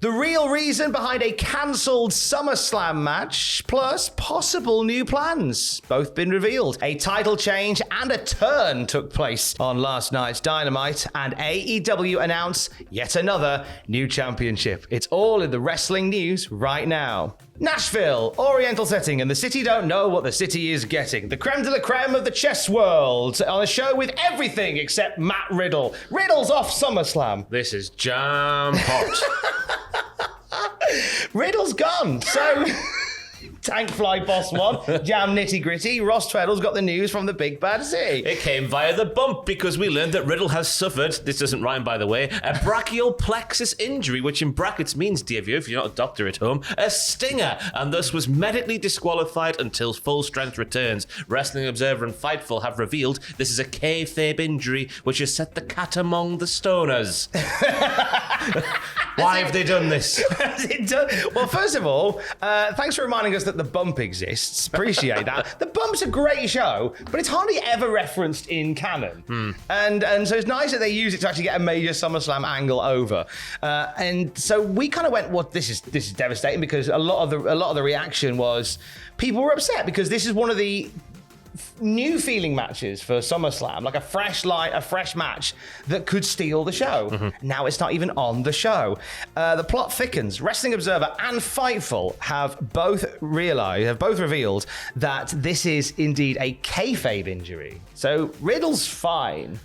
The real reason behind a cancelled SummerSlam match, plus possible new plans, both been revealed. A title change and a turn took place on last night's Dynamite, and AEW announced yet another new championship. It's all in the wrestling news right now. Nashville, Oriental setting, and the city don't know what the city is getting. The creme de la creme of the chess world on a show with everything except Matt Riddle. Riddle's off SummerSlam. This is jam hot. Riddle's gone, so Tank Fly Boss 1, Jam Nitty Gritty, Ross Tweddle's got the news from the big bad city. It came via the bump because we learned that Riddle has suffered, this doesn't rhyme by the way, a brachial plexus injury, which in brackets means, dear viewer, if you're not a doctor at home, a stinger, and thus was medically disqualified until full strength returns. Wrestling Observer and Fightful have revealed this is a kayfabe injury which has set the cat among the stoners. Why have they done this? Well, first of all, thanks for reminding us that the bump exists. Appreciate that. The bump's a great show, but it's hardly ever referenced in canon. And so it's nice that they use it to actually get a major SummerSlam angle over. And so we kind of went, "Well, this is devastating," because a lot of the reaction was people were upset because this is one of the new feeling matches for SummerSlam, like a fresh match that could steal the show. Now it's not even on the show. The plot thickens. Wrestling Observer and Fightful have both revealed that this is indeed a kayfabe injury. So Riddle's fine.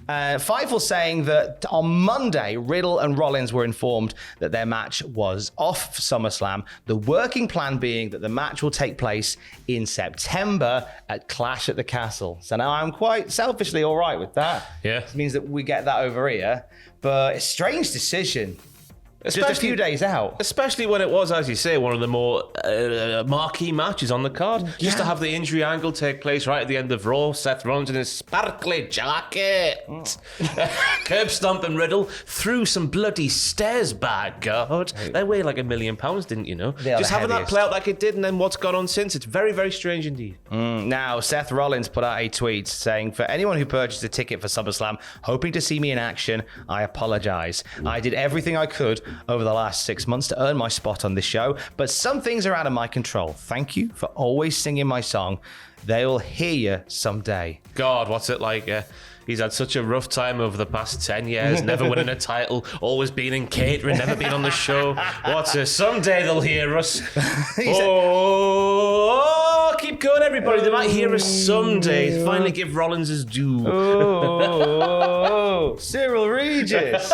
Fightful saying that on Monday, Riddle and Rollins were informed that their match was off SummerSlam, the working plan being that the match will take place in September at Clash at the Castle. So now I'm quite selfishly all right with that. Yeah. It means that we get that over here, but it's a strange decision. Just a few days out. Especially when it was, as you say, one of the more marquee matches on the card. Just to have the injury angle take place right at the end of Raw. Seth Rollins in his sparkly jacket. Curb stomping Riddle through some bloody stairs, by God. They weigh like £1 million, didn't you know? Just having that play out like it did and then what's gone on since. It's very, very strange indeed. Now, Seth Rollins put out a tweet saying, "For anyone who purchased a ticket for SummerSlam, hoping to see me in action, I apologize. I did everything I could over the last 6 months to earn my spot on this show, but some things are out of my control. Thank you for always singing my song. They will hear you someday." God, what's it like? He's had such a rough time over the past 10 years, never winning a title, always being in catering, never been on the show. Someday they'll hear us. Keep going, everybody. They might hear us someday. Finally give Rollins his due. Cyril Regis.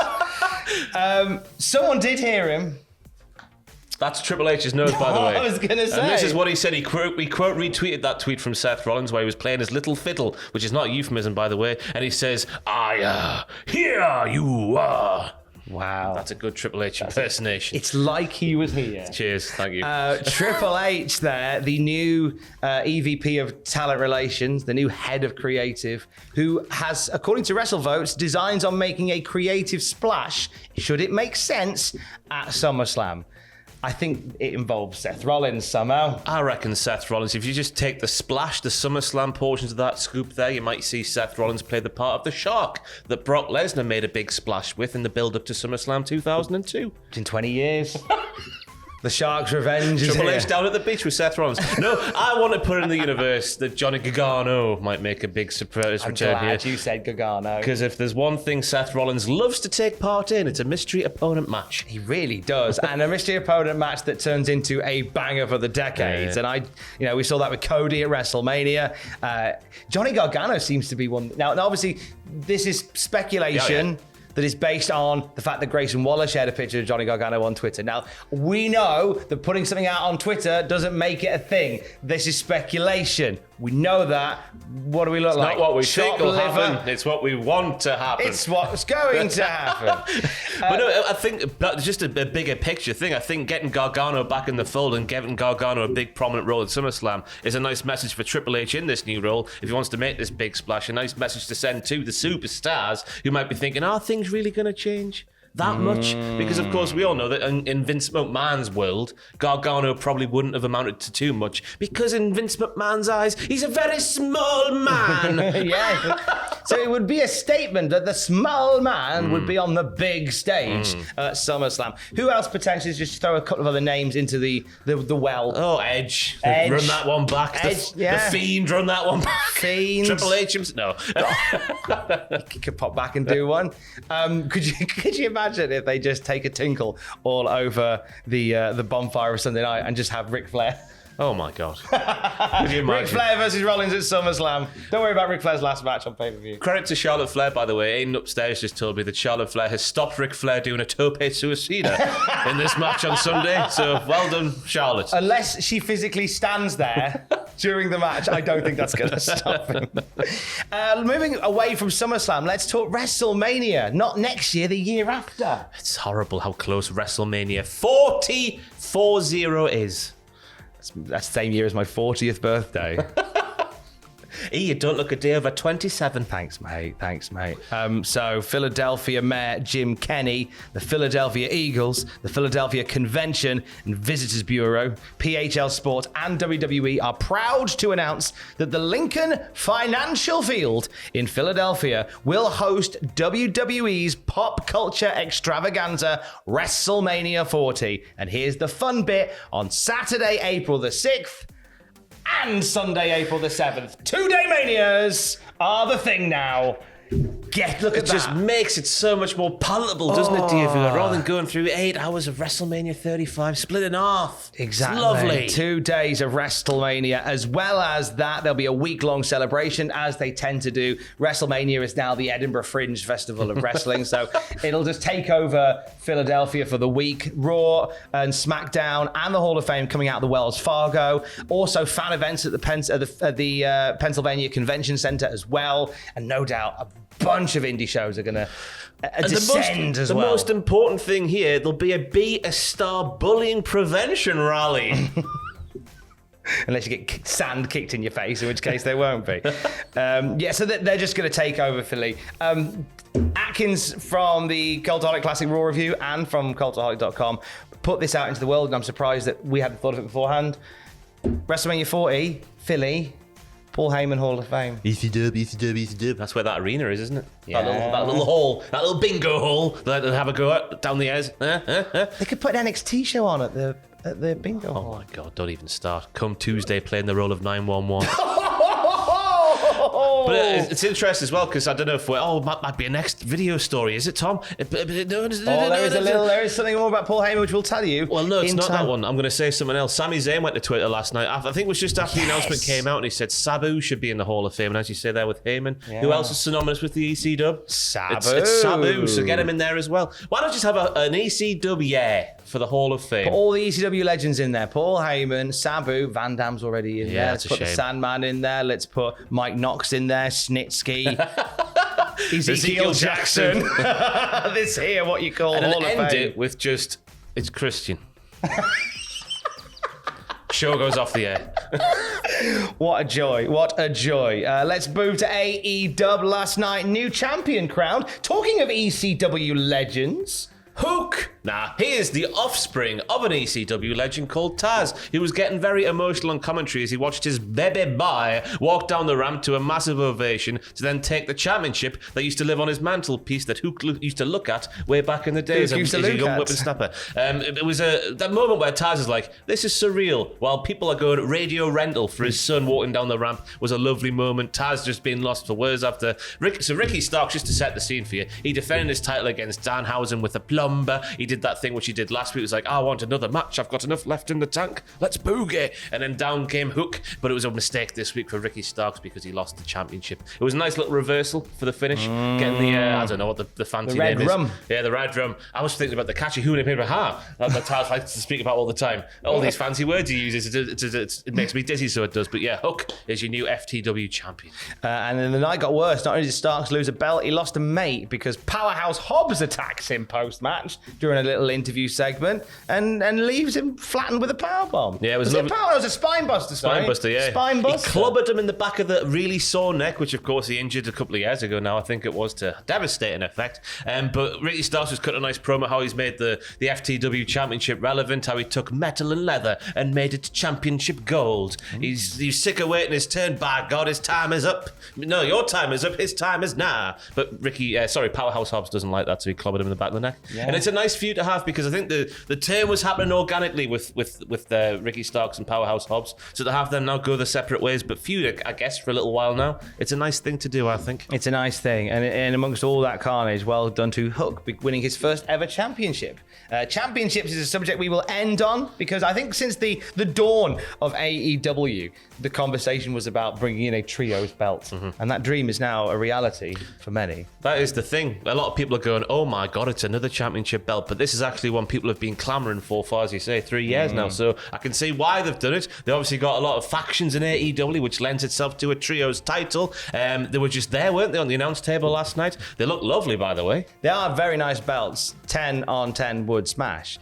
Someone did hear him. That's Triple H's nose, by the way. I was going to say. And this is what he said. He quote retweeted that tweet from Seth Rollins where he was playing his little fiddle, which is not a euphemism, by the way. And he says, here you are. Wow. That's a good Triple H impersonation. It's like he was here. Cheers, thank you. Triple H there, the new EVP of Talent Relations, the new head of creative, who has, according to WrestleVotes, designs on making a creative splash, should it make sense, at SummerSlam. I think it involves Seth Rollins somehow. I reckon Seth Rollins, if you just take the splash, the SummerSlam portions of that scoop there, you might see Seth Rollins play the part of the shark that Brock Lesnar made a big splash with in the build-up to SummerSlam 2002. In 20 years. The Shark's revenge is Triple here. H down at the beach with Seth Rollins. No, I want to put in the universe that Johnny Gargano might make a big surprise return here. I'm glad you said Gargano. Because if there's one thing Seth Rollins loves to take part in, it's a mystery opponent match. He really does. And a mystery opponent match that turns into a banger for the decades. And we saw that with Cody at WrestleMania. Johnny Gargano seems to be one. Now obviously, this is speculation. That is based on the fact that Grayson Waller shared a picture of Johnny Gargano on Twitter. Now, we know that putting something out on Twitter doesn't make it a thing. This is speculation. We know that. What do we look like? It's not what we think will happen. It's what we want to happen. It's what's going to happen. But no, I think that's just a bigger picture thing. I think getting Gargano back in the fold and giving Gargano a big prominent role at SummerSlam is a nice message for Triple H in this new role. If he wants to make this big splash, a nice message to send to the superstars who might be thinking, are things really going to change that much? Because of course we all know that in Vince McMahon's world, Gargano probably wouldn't have amounted to too much, because in Vince McMahon's eyes, he's a very small man. Yeah. So it would be a statement that the small man would be on the big stage at SummerSlam. Who else potentially? Just throw a couple of other names into the well. Oh, Edge. Edge. Run that one back. Edge, The Fiend, run that one back. Fiend. Triple H, no. You could pop back and do one. Could you imagine if they just take a tinkle all over the bonfire of Sunday night and just have Ric Flair? Oh my God. Could you imagine? Ric Flair versus Rollins at SummerSlam. Don't worry about Ric Flair's last match on pay-per-view. Credit to Charlotte Flair, by the way. Aiden upstairs just told me that Charlotte Flair has stopped Ric Flair doing a tope suicida in this match on Sunday. So well done, Charlotte. Unless she physically stands there during the match, I don't think that's going to stop him. Moving away from SummerSlam, let's talk WrestleMania. Not next year, the year after. It's horrible how close WrestleMania 40 is. That's the same year as my 40th birthday. You don't look a day over 27. Thanks, mate. So Philadelphia Mayor Jim Kenney, the Philadelphia Eagles, the Philadelphia Convention and Visitors Bureau, PHL Sport, and WWE are proud to announce that the Lincoln Financial Field in Philadelphia will host WWE's pop culture extravaganza WrestleMania 40. And here's the fun bit: on Saturday, April the 6th, and Sunday, April the 7th. 2-day manias are the thing now. Look at that. It just makes it so much more palatable, doesn't it, Dave? Rather than going through 8 hours of WrestleMania 35, split in half. Exactly. It's lovely. 2 days of WrestleMania. As well as that, there'll be a week-long celebration, as they tend to do. WrestleMania is now the Edinburgh Fringe Festival of Wrestling, so it'll just take over Philadelphia for the week. Raw and SmackDown and the Hall of Fame coming out of the Wells Fargo. Also, fan events at the Pennsylvania Convention Center as well. And no doubt, a bunch of indie shows are going to descend as well. The most important thing here, there'll be a Be a Star bullying prevention rally. Unless you get sand kicked in your face, in which case there won't be. So they're just going to take over Philly. Atkins from the Cultaholic Classic Raw review and from Cultaholic.com put this out into the world, and I'm surprised that we hadn't thought of it beforehand. WrestleMania 40, Philly, Paul Heyman Hall of Fame. ECW. That's where that arena is, isn't it? Yeah. That little hall, that little bingo hall that they'll have a go at down the airs. They could put an NXT show on at the bingo hall. Oh my God, don't even start. Come Tuesday, playing the role of 911. But it's interesting as well, because I don't know if might be a next video story. Is it, Tom? There is something more about Paul Heyman, which we'll tell you. Well, no, it's not that one. I'm going to say something else. Sami Zayn went to Twitter last night. I think it was just after the announcement came out, and he said Sabu should be in the Hall of Fame. And as you say there with Heyman, who else is synonymous with the ECW? Sabu. It's Sabu, so get him in there as well. Why not just have an ECW for the Hall of Fame? Put all the ECW legends in there. Paul Heyman, Sabu, Van Damme's already in there. Let's put the Sandman in there. Let's put Mike Knox in there, Snitsky, Ezekiel Jackson. This here, what you call and Hall of Fame. And end it with just, it's Christian. Show goes off the air. What a joy. Let's move to AEW last night. New champion crowned. Talking of ECW legends, Hook. He is the offspring of an ECW legend called Taz. He was getting very emotional on commentary as he watched his baby boy walk down the ramp to a massive ovation to then take the championship that used to live on his mantelpiece that Hook used to look at way back in the days as a young whippersnapper. It was that moment where Taz is like, this is surreal, while people are going radio rental for his son walking down the ramp was a lovely moment. Taz just being lost for words after. So Ricky Starks, just to set the scene for you, he defended his title against Danhausen with a plumber. He did that thing which he did last week. It was like, I want another match. I've got enough left in the tank. Let's boogie. And then down came Hook. But it was a mistake this week for Ricky Starks because he lost the championship. It was a nice little reversal for the finish. Getting the, I don't know what the fancy name is. The red rum. Yeah, the red rum. I was thinking about the catchy hula paper ha. That Taz likes to speak about all the time. All these fancy words he uses. It makes me dizzy, so it does. But yeah, Hook is your new FTW champion. And then the night got worse. Not only did Starks lose a belt, he lost a mate because Powerhouse Hobbs attacks him post-match during a little interview segment and leaves him flattened with a powerbomb. Yeah, it was a power. It was a spine buster. Spine buster, yeah. Spine buster. He clobbered him in the back of the really sore neck, which of course he injured a couple of years ago now, I think it was, to devastating effect. But Ricky Starks was cut a nice promo how he's made the FTW Championship relevant, how he took metal and leather and made it championship gold. He's sick of waiting his turn. By God, his time is up. No, your time is up. His time is now. But Powerhouse Hobbs doesn't like that, so he clobbered him in the back of the neck. Yeah. And it's a nice feud to have because I think the turn was happening organically with Ricky Starks and Powerhouse Hobbs. So to have them now go their separate ways, but feud, I guess, for a little while now, it's a nice thing to do, I think. It's a nice thing. And amongst all that carnage, well done to Hook, winning his first ever championship. Championships is a subject we will end on because I think since the dawn of AEW, the conversation was about bringing in a trios belt. And that dream is now a reality for many. That is the thing. A lot of people are going, oh my God, it's another championship belt. But this is actually one people have been clamoring for, as you say, 3 years now. So I can see why they've done it. They obviously got a lot of factions in AEW, which lends itself to a trios title. They were just there, weren't they, on the announce table last night? They look lovely, by the way. They are very nice belts. 10 on 10 would smash.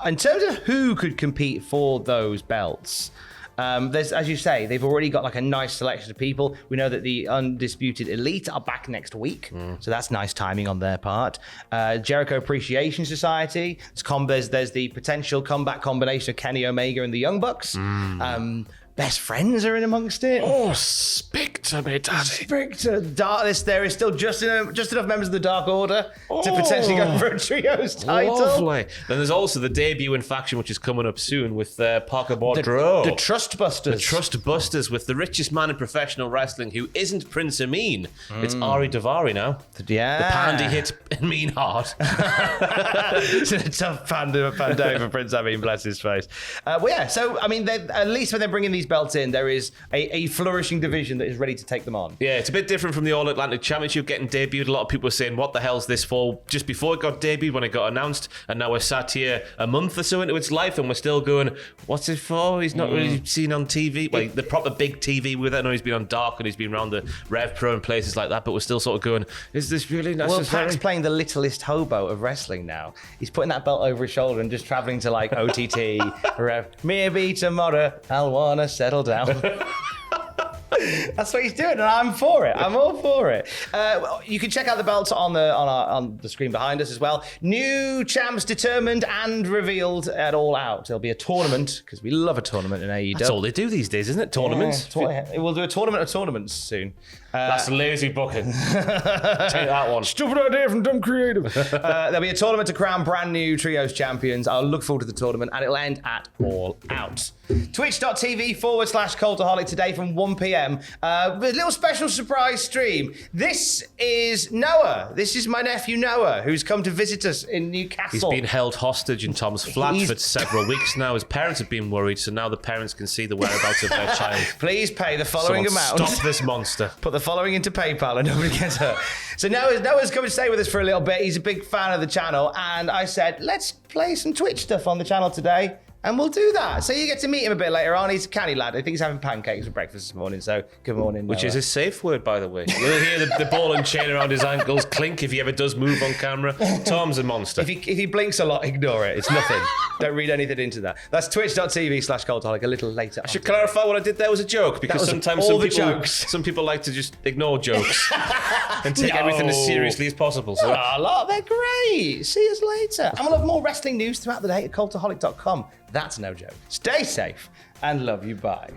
In terms of who could compete for those belts, there's, as you say, they've already got like a nice selection of people. We know that the Undisputed Elite are back next week, so that's nice timing on their part. Jericho Appreciation Society. There's the potential comeback combination of Kenny Omega and the Young Bucks. Best Friends are in amongst it. Oh, speak to me, Daddy. Speak to Darkness. There is still just enough members of the Dark Order to potentially go for a trios title. Lovely. Then there's also the debut in faction, which is coming up soon with Parker Boudreaux. The Trust Busters. The Trust Busters with the richest man in professional wrestling who isn't Prince Amin. It's Ari Daivari now. Yeah. The pandy hit Amin hard. It's a tough day for Prince Amin, bless his face. So, I mean, at least when they're bringing these belts in, there is a flourishing division that is ready to take them on. Yeah, it's a bit different from the All Atlantic Championship getting debuted. A lot of people were saying, what the hell's this for? Just before it got debuted, when it got announced, and now we're sat here a month or so into its life, and we're still going, what's it for? He's not really seen on TV. Well, the proper big TV with it. I know he's been on Dark, and he's been around the Rev Pro and places like that, but we're still sort of going, is this really necessary? Well, Pac's playing the littlest hobo of wrestling now. He's putting that belt over his shoulder and just traveling to like OTT, Rev. Maybe tomorrow I'll wanna settle down. That's what he's doing, and I'm for it. I'm all for it. You can check out the belts on the screen behind us as well. New champs determined and revealed at All Out. There'll be a tournament because we love a tournament in AEW. That's all they do these days, isn't it? Tournaments. Yeah, we'll do a tournament of tournaments soon. That's lazy booking. Take that one. Stupid idea from Dumb Creative. There'll be a tournament to crown brand new trios champions. I'll look forward to the tournament, and it'll end at All Out. Twitch.tv/Cultaholic today from 1 p.m. A little special surprise stream. This is Noah. This is my nephew Noah, who's come to visit us in Newcastle. He's been held hostage in Tom's flat for several weeks now. His parents have been worried, so now the parents can see the whereabouts of their child. Please pay the following amount. Stop this monster. Put the following into PayPal and nobody gets hurt. So Noah's come to stay with us for a little bit. He's a big fan of the channel, and I said, let's play some Twitch stuff on the channel today. And we'll do that. So you get to meet him a bit later on. He's a canny lad. I think he's having pancakes for breakfast this morning. So good morning, Which Noah. is a safe word, by the way. You'll hear the ball and chain around his ankles clink if he ever does move on camera. Tom's a monster. If he blinks a lot, ignore it. It's nothing. Don't read anything into that. That's twitch.tv/Cultaholic a little later. I should clarify what I did there was a joke, because sometimes some people like to just ignore jokes and take everything as seriously as possible. So They're great. See us later. And we'll have more wrestling news throughout the day at cultaholic.com. That's no joke. Stay safe and love you. Bye.